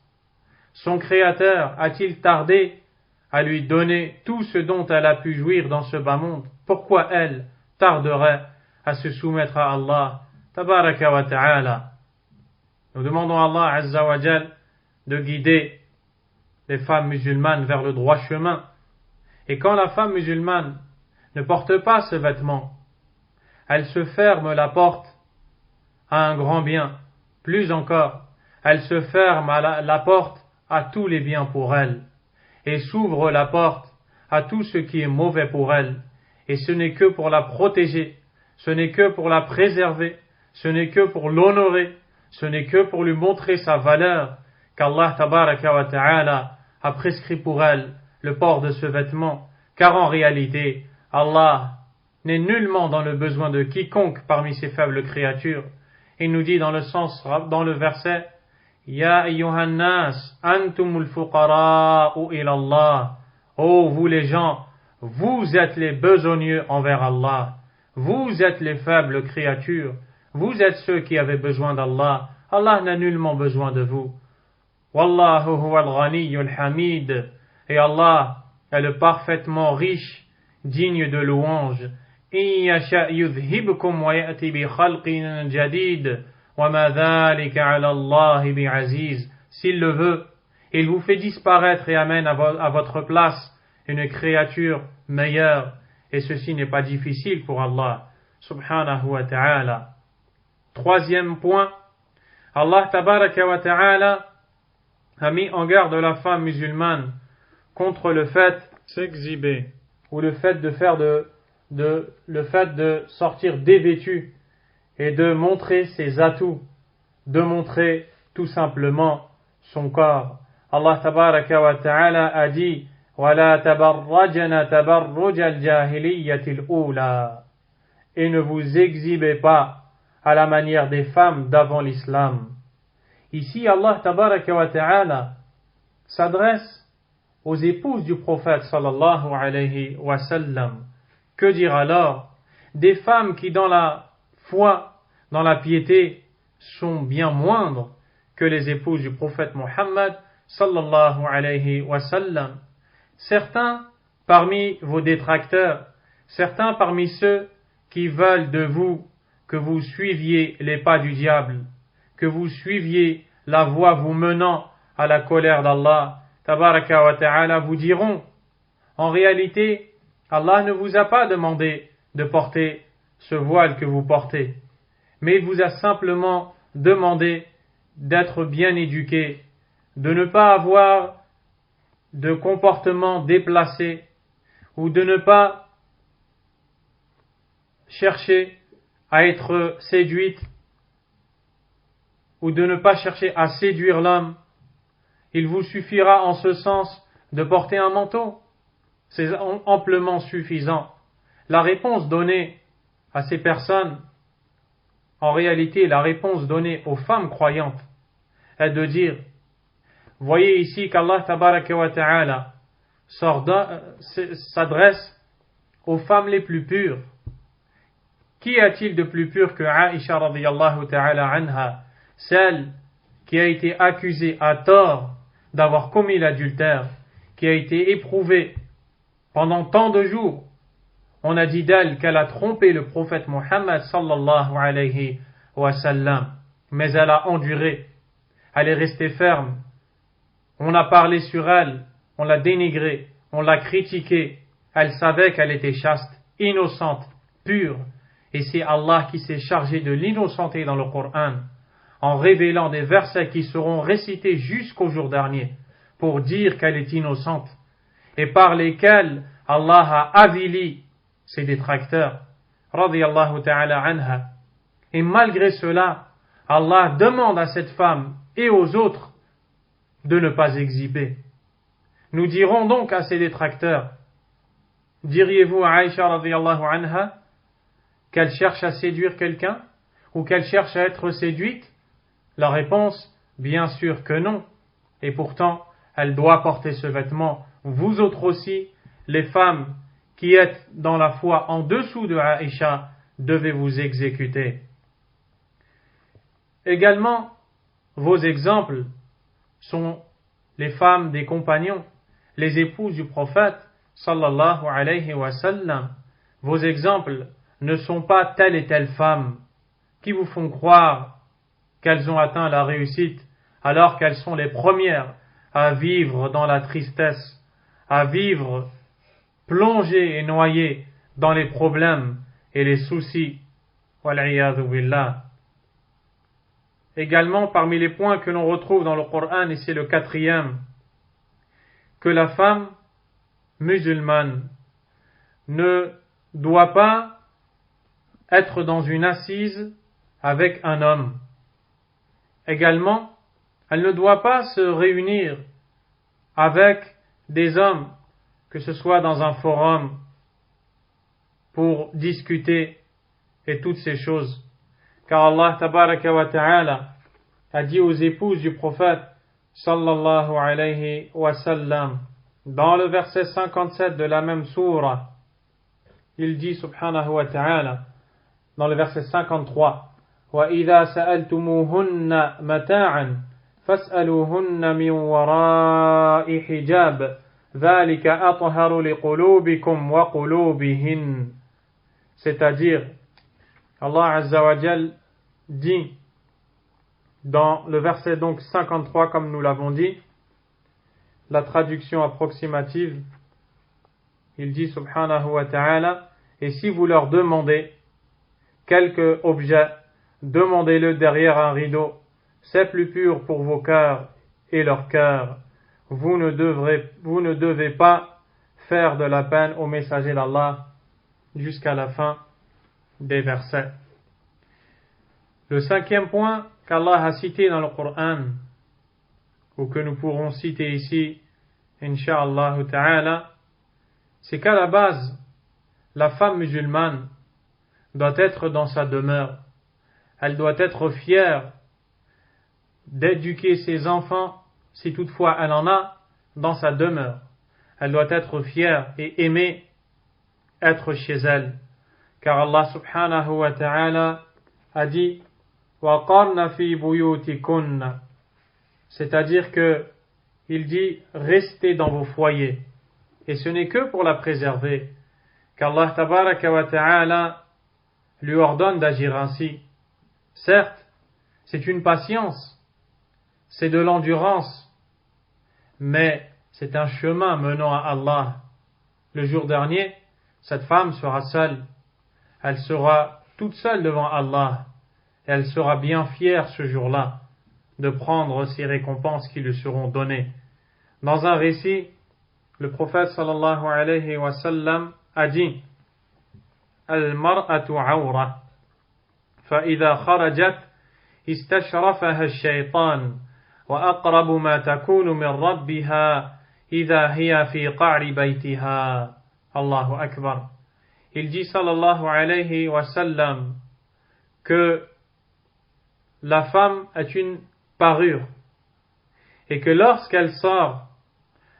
Son Créateur a-t-il tardé à lui donner tout ce dont elle a pu jouir dans ce bas monde? Pourquoi elle tarderait à se soumettre à Allah tabaraka wa ta'ala? Nous demandons à Allah Azza wa Jal de guider les femmes musulmanes vers le droit chemin. Et quand la femme musulmane ne porte pas ce vêtement, elle se ferme la porte à un grand bien. Plus encore, elle se ferme la porte à tous les biens pour elle et s'ouvre la porte à tout ce qui est mauvais pour elle. Et ce n'est que pour la protéger, ce n'est que pour la préserver, ce n'est que pour l'honorer, ce n'est que pour lui montrer sa valeur qu'Allah tabaraka wa ta'ala a prescrit pour elle le port de ce vêtement, car en réalité, Allah n'est nullement dans le besoin de quiconque parmi ses faibles créatures. Il nous dit dans le verset, Ya ayyuhan nas, antumul fuqara'u ila Allah. Oh, vous les gens, vous êtes les besogneux envers Allah. Vous êtes les faibles créatures. Vous êtes ceux qui avaient besoin d'Allah. Allah n'a nullement besoin de vous. Wallahu huwal ghaniyyul hamid. Et Allah est le parfaitement riche, digne de louange, إن يشأ يذهبكم ويأتي بخلق جديد وما ذلك على الله بعزيز. S'il le veut, il vous fait disparaître et amène à votre place une créature meilleure, et ceci n'est pas difficile pour Allah subhanahu wa ta'ala. Troisième point, Allah tabaraka wa ta'ala a mis en garde la femme musulmane contre le fait de s'exhiber ou le fait de faire le fait de sortir dévêtue et de montrer ses atouts, de montrer tout simplement son corps. Allah tabaraka wa ta'ala a dit وَلَا تَبَرَّجْنَ تَبَرُّجَ الْجَاهِلِيَّةِ الْأُولَى, et ne vous exhibez pas à la manière des femmes d'avant l'islam. Ici, Allah tabaraka wa ta'ala s'adresse aux épouses du prophète sallallahu alayhi wa sallam. Que dire alors des femmes qui dans la foi, dans la piété, sont bien moindres que les épouses du prophète Muhammad sallallahu alayhi wa sallam? Certains parmi vos détracteurs, certains parmi ceux qui veulent de vous que vous suiviez les pas du diable, que vous suiviez la voie vous menant à la colère d'Allah tabaraka wa ta'ala, vous diront, en réalité, Allah ne vous a pas demandé de porter ce voile que vous portez, mais il vous a simplement demandé d'être bien éduqué, de ne pas avoir de comportement déplacé, ou de ne pas chercher à être séduite, ou de ne pas chercher à séduire l'homme. Il vous suffira en ce sens de porter un manteau. C'est amplement suffisant. La réponse donnée à ces personnes, en réalité la réponse donnée aux femmes croyantes, est de dire, voyez ici qu'Allah tabaraka wa ta'ala s'adresse aux femmes les plus pures. Qui a-t-il de plus pur que Aïcha radiyallahu ta'ala anha, celle qui a été accusée à tort d'avoir commis l'adultère, qui a été éprouvée pendant tant de jours? On a dit d'elle qu'elle a trompé le prophète Muhammad sallallahu alayhi wa sallam, mais elle a enduré, elle est restée ferme. On a parlé sur elle, on l'a dénigrée, on l'a critiquée, elle savait qu'elle était chaste, innocente, pure, et c'est Allah qui s'est chargé de l'innocenter dans le Coran, en révélant des versets qui seront récités jusqu'au jour dernier, pour dire qu'elle est innocente, et par lesquels Allah a avili ses détracteurs, radiyallahu ta'ala anha. Et malgré cela, Allah demande à cette femme et aux autres de ne pas exhiber. Nous dirons donc à ces détracteurs, diriez-vous à Aïcha radiyallahu anha qu'elle cherche à séduire quelqu'un ou qu'elle cherche à être séduite? La réponse, bien sûr que non. Et pourtant, elle doit porter ce vêtement. Vous autres aussi, les femmes qui êtes dans la foi en dessous de Aïcha, devez vous exécuter. Également, vos exemples sont les femmes des compagnons, les épouses du prophète sallallahu alayhi wa sallam. Vos exemples ne sont pas telle et telle femme qui vous font croire qu'elles ont atteint la réussite alors qu'elles sont les premières à vivre dans la tristesse, à vivre plongées et noyées dans les problèmes et les soucis. Wal'iyadhu billah. Également, parmi les points que l'on retrouve dans le Coran, et c'est le 4e, que la femme musulmane ne doit pas être dans une assise avec un homme. Également, elle ne doit pas se réunir avec des hommes, que ce soit dans un forum, pour discuter et toutes ces choses. Car Allah tabaraka wa ta'ala a dit aux épouses du prophète sallallahu alayhi wa sallam, dans le verset 57 de la même sourate, il dit subhanahu wa ta'ala, dans le verset 53, وَإِذَا سَأَلْتُمُوهُنَّ مَتَاعًا فَاسْأَلُوهُنَّ مِنْ وَرَاءِ حِجَابٍ ذَلِكَ أَطْهَرُ لِقُلُوبِكُمْ وَقُلُوبِهِنَّ. C'est-à-dire, Allah Azza wa Jal dit dans le verset donc 53, comme nous l'avons dit, la traduction approximative, il dit subhanahu wa ta'ala, et si vous leur demandez quelque objet, demandez-le derrière un rideau, c'est plus pur pour vos cœurs et leurs cœurs. Vous ne devez pas faire de la peine au messager d'Allah jusqu'à la fin des versets. Le cinquième point qu'Allah a cité dans le Coran, ou que nous pourrons citer ici, Inch'Allah ta'ala, c'est qu'à la base, la femme musulmane doit être dans sa demeure. Elle doit être fière d'éduquer ses enfants, si toutefois elle en a, dans sa demeure. Elle doit être fière et aimer être chez elle. Car Allah subhanahu wa ta'ala a dit وَقَرْنَ فِي بُيُوتِكُنَّ, c'est-à-dire que il dit restez dans vos foyers, et ce n'est que pour la préserver qu'Allah tabaraka wa ta'ala lui ordonne d'agir ainsi. Certes, c'est une patience, c'est de l'endurance, mais c'est un chemin menant à Allah. Le jour dernier, cette femme sera seule, elle sera toute seule devant Allah, et elle sera bien fière ce jour-là de prendre ces récompenses qui lui seront données. Dans un récit, le prophète sallallahu alayhi wa sallam a dit Al-mar'atu awra, فإذا خرجت استشرفها الشيطان وأقرب ما تكون من ربها إذا هي في قعر بيتها. Allahu Akbar. Il dit sallallahu alayhi wa sallam que la femme est une parure et que lorsqu'elle sort,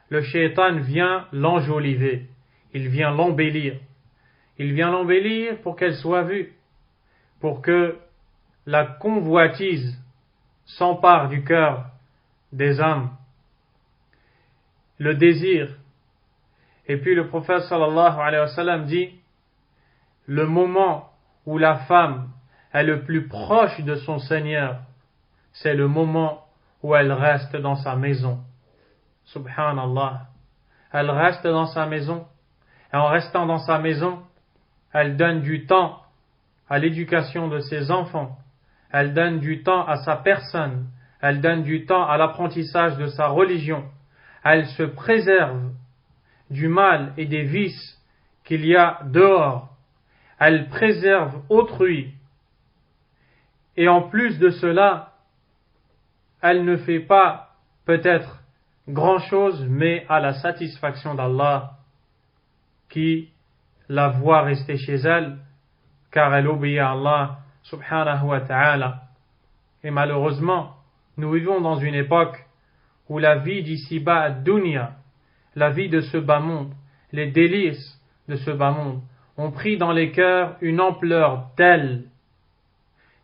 le shaitan vient l'enjoliver, il vient l'embellir. Il vient l'embellir pour qu'elle soit vue, pour que la convoitise s'empare du cœur des hommes, le désir. Et puis le prophète sallallahu alayhi wa sallam dit, le moment où la femme est le plus proche de son Seigneur, c'est le moment où elle reste dans sa maison. Subhanallah. Elle reste dans sa maison, et en restant dans sa maison, elle donne du temps à l'éducation de ses enfants, elle donne du temps à sa personne, elle donne du temps à l'apprentissage de sa religion, elle se préserve du mal et des vices qu'il y a dehors, elle préserve autrui, et en plus de cela, elle ne fait pas peut-être grand-chose, mais à la satisfaction d'Allah, qui la voit rester chez elle, car elle obéit à Allah subhanahu wa ta'ala. Et malheureusement, nous vivons dans une époque où la vie d'ici-bas, dunya, la vie de ce bas monde, les délices de ce bas monde, ont pris dans les cœurs une ampleur telle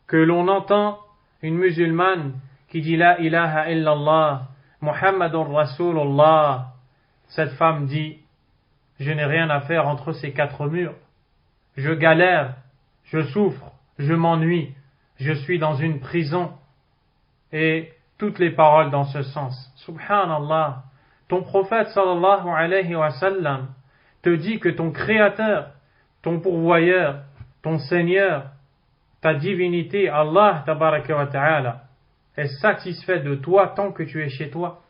que l'on entend une musulmane qui dit La ilaha illallah, Muhammadun Rasulullah. Cette femme dit, je n'ai rien à faire entre ces quatre murs. Je galère, je souffre, je m'ennuie, je suis dans une prison. Et toutes les paroles dans ce sens. Subhanallah, ton prophète sallallahu alayhi wa sallam te dit que ton créateur, ton pourvoyeur, ton Seigneur, ta divinité, Allah tabaraka wa ta'ala, est satisfait de toi tant que tu es chez toi.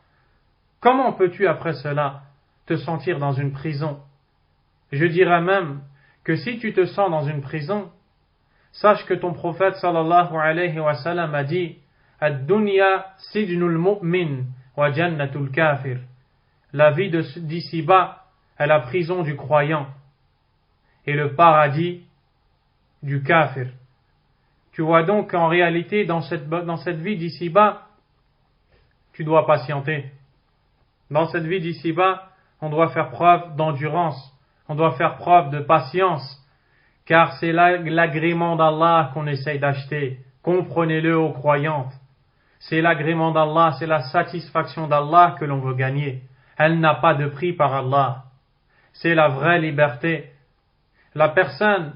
Comment peux-tu après cela te sentir dans une prison? Je dirais même que si tu te sens dans une prison, sache que ton prophète sallallahu alayhi wa sallam a dit Ad-dunya sijnul mu'min wa jannatul kafir. La vie d'ici-bas est la prison du croyant et le paradis du kafir. Tu vois donc qu'en réalité, dans cette vie d'ici-bas, tu dois patienter. Dans cette vie d'ici-bas, on doit faire preuve d'endurance, on doit faire preuve de patience, car c'est l'agrément d'Allah qu'on essaye d'acheter. Comprenez-le aux croyantes. C'est l'agrément d'Allah, c'est la satisfaction d'Allah que l'on veut gagner. Elle n'a pas de prix par Allah. C'est la vraie liberté. La personne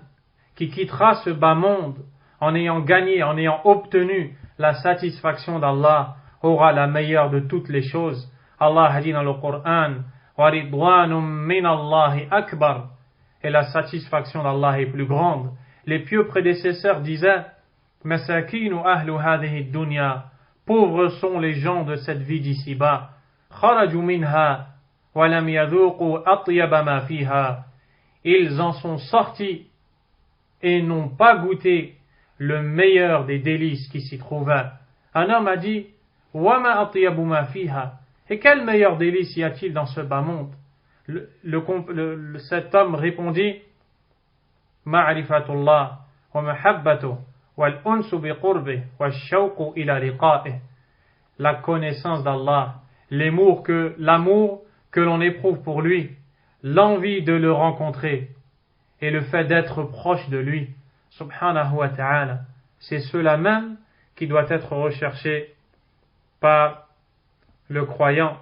qui quittera ce bas monde en ayant gagné, en ayant obtenu la satisfaction d'Allah, aura la meilleure de toutes les choses. Allah a dit dans le Coran, وَرِضْوَانٌ مِّنَ اللَّهِ أَكْبَرُ, et la satisfaction d'Allah est plus grande. Les pieux prédécesseurs disaient, مَسَاكِينُ أَهْلُ هَذِهِ الدُّنْيَا, pauvres sont les gens de cette vie d'ici-bas. خَرَجُوا مِنْهَا وَلَمْ يَذُوقُوا أَطْيَبَ مَا فِيهَا, ils en sont sortis et n'ont pas goûté le meilleur des délices qui s'y trouvaient. Un homme a dit, وَمَا أَطْيَبُ مَا فِيهَا, et quel meilleur délice y a-t-il dans ce bas monde? Cet homme répondit, مَعْرِفَةُ اللَّهِ وَمَحَبَّتُهُ وَالْأُنْسُ بِقُرْبِهِ وَالشَّوْقُ إِلَى لِقَائِهِ, la connaissance d'Allah, l'amour que l'on éprouve pour lui, l'envie de le rencontrer et le fait d'être proche de lui, subhanahu wa ta'ala. C'est cela même qui doit être recherché par le croyant.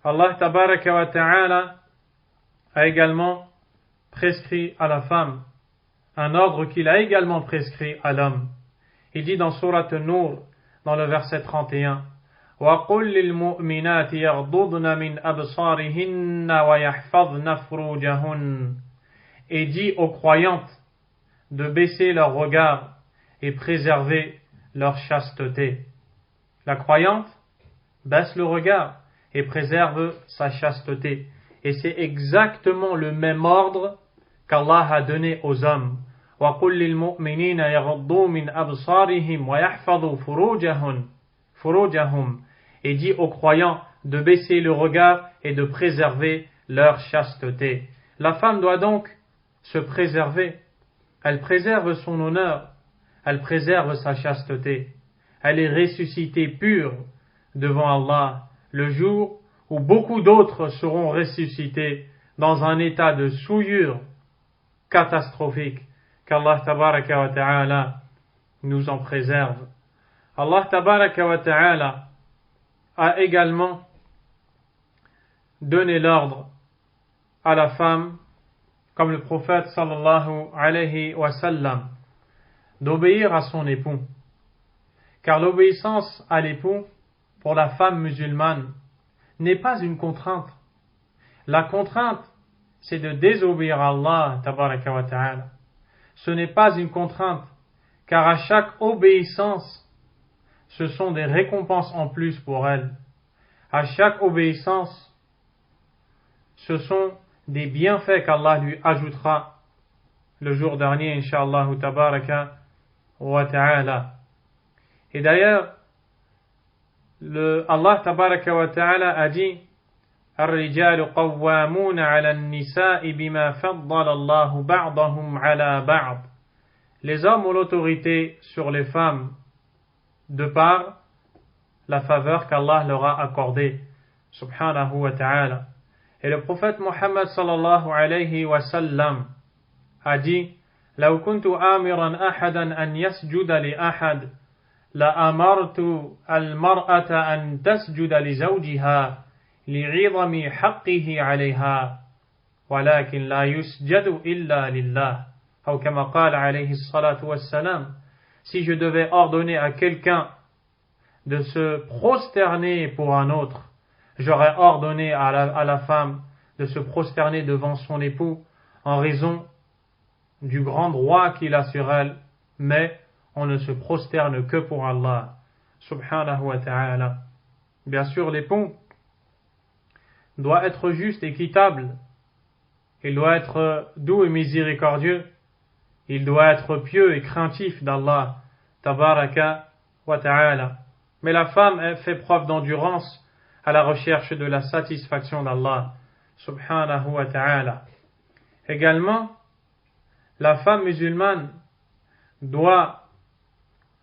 Allah tabaraka wa ta'ala a également prescrit à la femme un ordre qu'il a également prescrit à l'homme. Il dit dans Sourate An-Nur, dans le verset 31, وَقُلْ لِلْمُؤْمِنَاتِ يَغْضُضْنَ مِنْ أَبْصَارِهِنَّ وَيَحْفَظْنَ فُرُوجَهُنَّ, et dit aux croyantes de baisser leur regard et préserver leur chasteté. La croyante baisse le regard et préserve sa chasteté. Et c'est exactement le même ordre qu'Allah a donné aux hommes. وَقُلْ لِلْمُؤْمِنِينَ يَغَضُّوا مِنْ أَبْصَارِهِمْ وَيَحْفَظُوا فُرُوجَهُمْ, et dit aux croyants de baisser le regard et de préserver leur chasteté. La femme doit donc se préserver. Elle préserve son honneur, elle préserve sa chasteté. Elle est ressuscitée pure devant Allah le jour où beaucoup d'autres seront ressuscités dans un état de souillure catastrophique. Qu'Allah tabaraka wa ta'ala nous en préserve. Allah tabaraka wa ta'ala a également donné l'ordre à la femme, comme le prophète sallallahu alayhi wa sallam, d'obéir à son époux. Car l'obéissance à l'époux pour la femme musulmane n'est pas une contrainte. La contrainte, c'est de désobéir à Allah tabaraka wa ta'ala. Ce n'est pas une contrainte, car à chaque obéissance, ce sont des récompenses en plus pour elle. À chaque obéissance, ce sont des bienfaits qu'Allah lui ajoutera le jour dernier, incha'Allah tabaraka wa ta'ala. Et d'ailleurs, Allah tabaraka wa ta'ala a dit, الرجال قوامون على النساء بما فضل الله بعضهم على بعض. Les hommes ont l'autorité sur les femmes de par la faveur qu'Allah leur a accordée, subhanahu wa ta'ala. Et le prophète Muhammad sallallahu alayhi wa sallam a dit, لو كنت آمرا أحدا أن يسجد لأحد لأمرت المرأة أن تسجد لزوجها لعظم حقه عليها ولكن لا يسجد إلا لله أو كما قال عليه الصلاة والسلام. Si je devais ordonner à quelqu'un de se prosterner pour un autre, j'aurais ordonné à la femme de se prosterner devant son époux en raison du grand droit qu'il a sur elle, mais on ne se prosterne que pour Allah subhanahu wa ta'ala. Bien sûr, l'époux doit être juste, équitable, il doit être doux et miséricordieux, il doit être pieux et craintif d'Allah tabaraka wa ta'ala. Mais la femme fait preuve d'endurance à la recherche de la satisfaction d'Allah subhanahu wa ta'ala. Également, la femme musulmane doit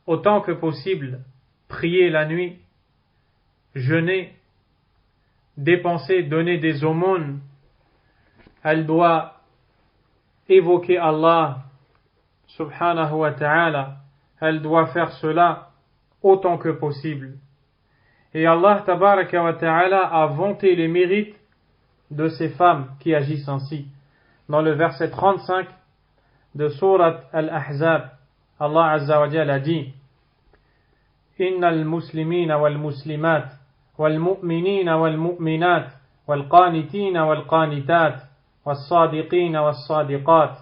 autant que possible prier la nuit, jeûner, dépenser, donner des aumônes. Elle doit évoquer Allah subhanahu wa ta'ala. Elle doit faire cela autant que possible. Et Allah tabaraka wa ta'ala a vanté les mérites de ces femmes qui agissent ainsi. Dans le verset 35 de Surat Al-Ahzab, Allah Azza wa Jalla a dit: Innal muslimina wal muslimat wal mu'minina wal mu'minat wal qanitina wal qanitat wal sadiqina wal sadiqat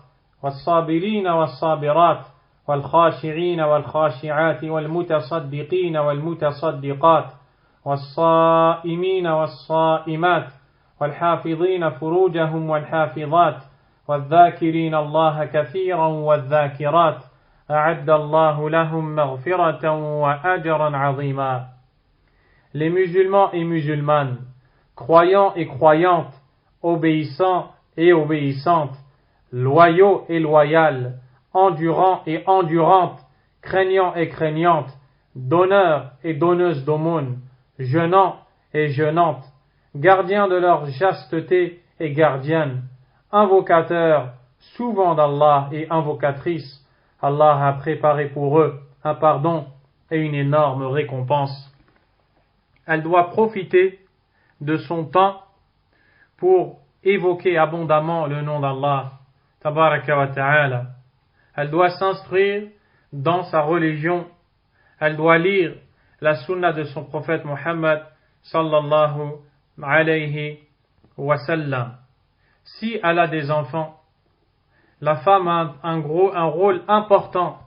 wal sabirina wal sabirat wal khashi'ina wal khashi'at wal mutasaddiqina wal mutasaddiqat wal sa'imina wal sa'imat wal hafidhina furujahum wal hafidhat wal dhakirina Allah kathiran wal dhakirat أعد الله لهم مغفرة وأجرا عظيما. Les musulmans et musulmanes, croyants et croyantes, obéissants et obéissantes, loyaux et loyales, endurants et endurantes, craignants et craignantes, donneurs et donneuses d'aumône, jeûnants et jeûnantes, gardiens de leur chasteté et gardiennes, invocateurs souvent d'Allah et invocatrices, Allah a préparé pour eux un pardon et une énorme récompense. Elle doit profiter de son temps pour évoquer abondamment le nom d'Allah, tabaraka wa ta'ala. Elle doit s'instruire dans sa religion. Elle doit lire la sunna de son prophète Muhammad sallallahu alayhi wa sallam. Si elle a des enfants, la femme a un rôle important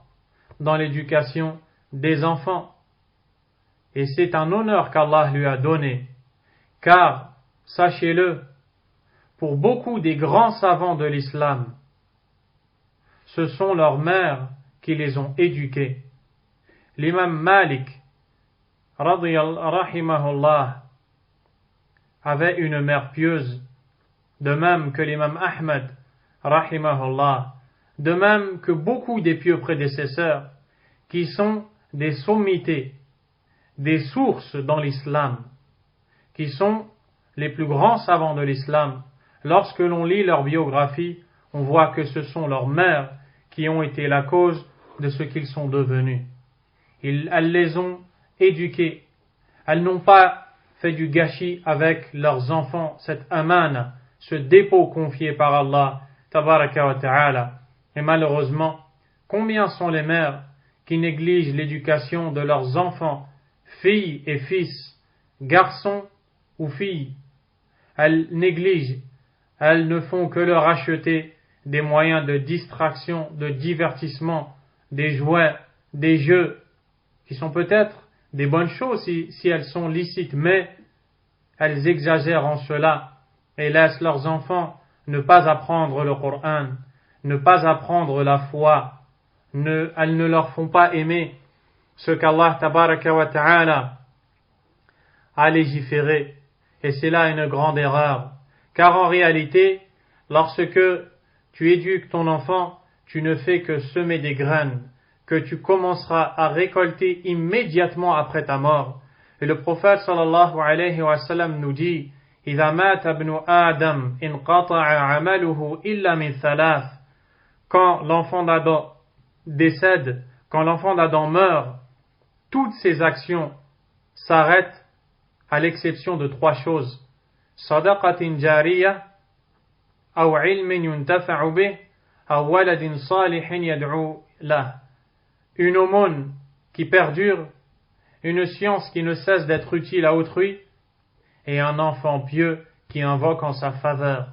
dans l'éducation des enfants. Et c'est un honneur qu'Allah lui a donné. Car, sachez-le, pour beaucoup des grands savants de l'islam, ce sont leurs mères qui les ont éduqués. L'imam Malik, rahimahullah, avait une mère pieuse, de même que l'imam Ahmed, rahimahullah, de même que beaucoup des pieux prédécesseurs qui sont des sommités, des sources dans l'islam, qui sont les plus grands savants de l'islam. Lorsque l'on lit leur biographie, on voit que ce sont leurs mères qui ont été la cause de ce qu'ils sont devenus. Elles les ont éduqués. Elles n'ont pas fait du gâchis avec leurs enfants, cette amana, ce dépôt confié par Allah, tabaraka wa ta'ala. Et malheureusement, combien sont les mères qui négligent l'éducation de leurs enfants, filles et fils, garçons ou filles? Elles négligent, elles ne font que leur acheter des moyens de distraction, de divertissement, des jouets, des jeux, qui sont peut-être des bonnes choses si elles sont licites, mais elles exagèrent en cela et laissent leurs enfants ne pas apprendre le Coran, ne pas apprendre la foi, elles ne leur font pas aimer ce qu'Allah tabaraka wa ta'ala a légiféré. Et c'est là une grande erreur. Car en réalité, lorsque tu éduques ton enfant, tu ne fais que semer des graines que tu commenceras à récolter immédiatement après ta mort. Et le prophète sallallahu alayhi wa sallam nous dit: إذا مات ابن آدم انقطع عمله إلا من ثلاث. Quand l'enfant d'Adam décède, quand l'enfant d'Adam meurt, toutes ses actions s'arrêtent à l'exception de trois choses: صدقة جارية أو علم ينتفع به أو ولد صالح يدعو له. Une aumône qui perdure, une science qui ne cesse d'être utile à autrui, et un enfant pieux qui invoque en sa faveur.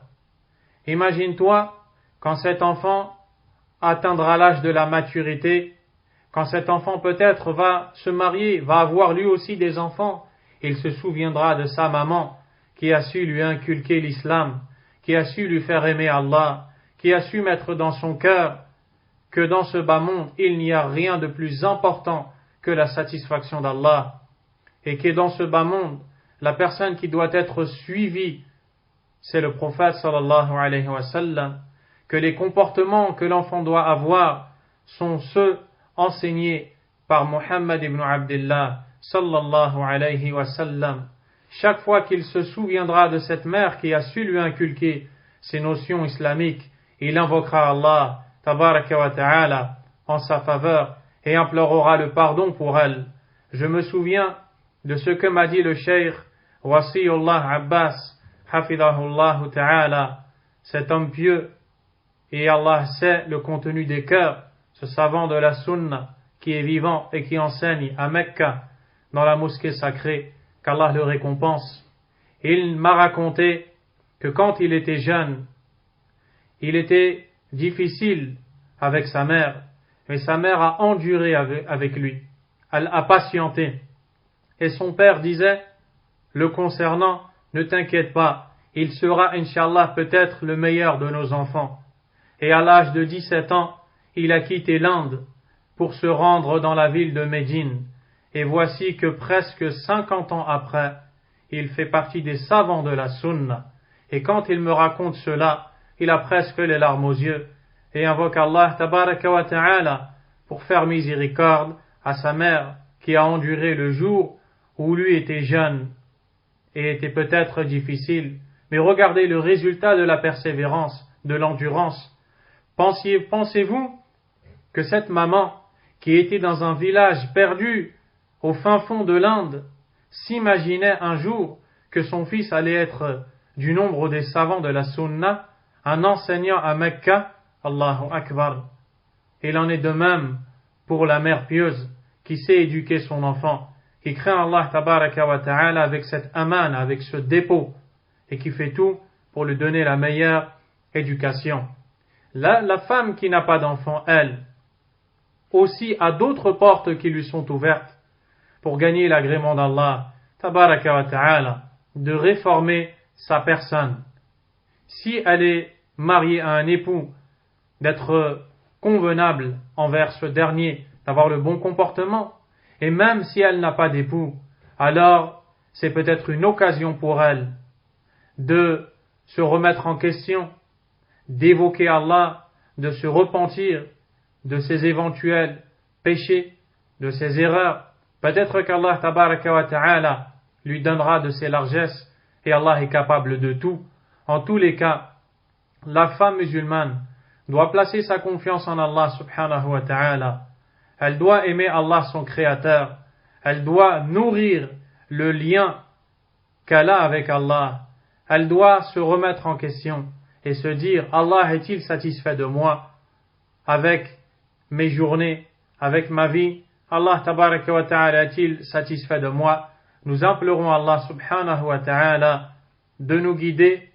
Imagine-toi quand cet enfant atteindra l'âge de la maturité, quand cet enfant peut-être va se marier, va avoir lui aussi des enfants, il se souviendra de sa maman qui a su lui inculquer l'islam, qui a su lui faire aimer Allah, qui a su mettre dans son cœur que dans ce bas monde, il n'y a rien de plus important que la satisfaction d'Allah, et que dans ce bas monde, la personne qui doit être suivie, c'est le prophète sallallahu alayhi wa sallam, que les comportements que l'enfant doit avoir sont ceux enseignés par Muhammad ibn Abdullah sallallahu alayhi wa sallam. Chaque fois qu'il se souviendra de cette mère qui a su lui inculquer ces notions islamiques, il invoquera Allah tabaraka wa ta'ala en sa faveur et implorera le pardon pour elle. Je me souviens de ce que m'a dit le cheikh Wasiullah Abbas, hafidahullah ta'ala, cet homme pieux Et Allah sait le contenu des cœurs, ce savant de la sunna qui est vivant et qui enseigne à Mecca, dans la mosquée sacrée, qu'Allah le récompense. Il m'a raconté que quand il était jeune, il était difficile avec sa mère, mais sa mère a enduré avec lui, elle a patienté. Et son père disait, le concernant, ne t'inquiète pas, il sera, Inch'Allah, peut-être le meilleur de nos enfants. Et à l'âge de 17 ans, il a quitté l'Inde pour se rendre dans la ville de Médine. Et voici que presque 50 ans après, il fait partie des savants de la sunna. Et quand il me raconte cela, il a presque les larmes aux yeux et invoque Allah tabaraka wa ta'ala pour faire miséricorde à sa mère qui a enduré le jour où lui était jeune et était peut-être difficile. Mais regardez le résultat de la persévérance, de l'endurance. Pensez-vous que cette maman qui était dans un village perdu au fin fond de l'Inde s'imaginait un jour que son fils allait être du nombre des savants de la sunna, un enseignant à Mecca? Allahu Akbar. Il en est de même pour la mère pieuse qui sait éduquer son enfant, qui craint Allah tabaraka wa ta'ala avec cette amana, avec ce dépôt, et qui fait tout pour lui donner la meilleure éducation. Là, la femme qui n'a pas d'enfant, elle, aussi a d'autres portes qui lui sont ouvertes pour gagner l'agrément d'Allah tabaraka wa ta'ala, de réformer sa personne. Si elle est mariée à un époux, d'être convenable envers ce dernier, d'avoir le bon comportement, et même si elle n'a pas d'époux, alors c'est peut-être une occasion pour elle de se remettre en question, d'évoquer Allah, de se repentir de ses éventuels péchés, de ses erreurs. Peut-être qu'Allah tabaraka wa ta'ala lui donnera de ses largesses, et Allah est capable de tout. En tous les cas, la femme musulmane doit placer sa confiance en Allah subhanahu wa ta'ala. Elle doit aimer Allah son créateur. Elle doit nourrir le lien qu'elle a avec Allah. Elle doit se remettre en question et se dire, Allah est-il satisfait de moi avec mes journées, avec ma vie? Allah tabaraka wa ta'ala est-il satisfait de moi? Nous implorons Allah subhanahu wa ta'ala de nous guider,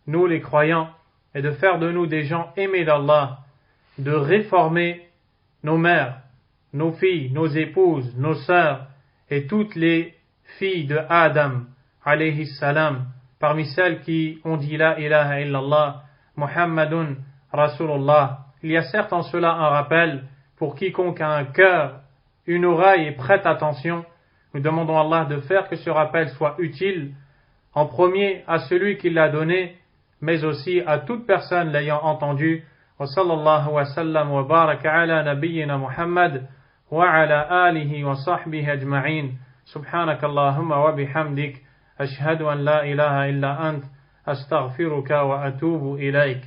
nous les croyants, et de faire de nous des gens aimés d'Allah, de réformer nos mères, nos filles, nos épouses, nos sœurs, et toutes les filles de Adam, alayhi salam, parmi celles qui ont dit la ilaha illallah, Muhammadun Rasulullah. Il y a certes en cela un rappel pour quiconque a un cœur, une oreille et prête attention. Nous demandons à Allah de faire que ce rappel soit utile, en premier à celui qui l'a donné, mais aussi à toute personne l'ayant entendu. Wa sallallahu wa sallam wa baraka ala nabiyyina Muhammad wa ala alihi wa sahbihi ajma'in. Subhanaka Allahumma wa bihamdik. Ashhadu an la ilaha illa ant. Astaghfiruka wa atubu ilayk.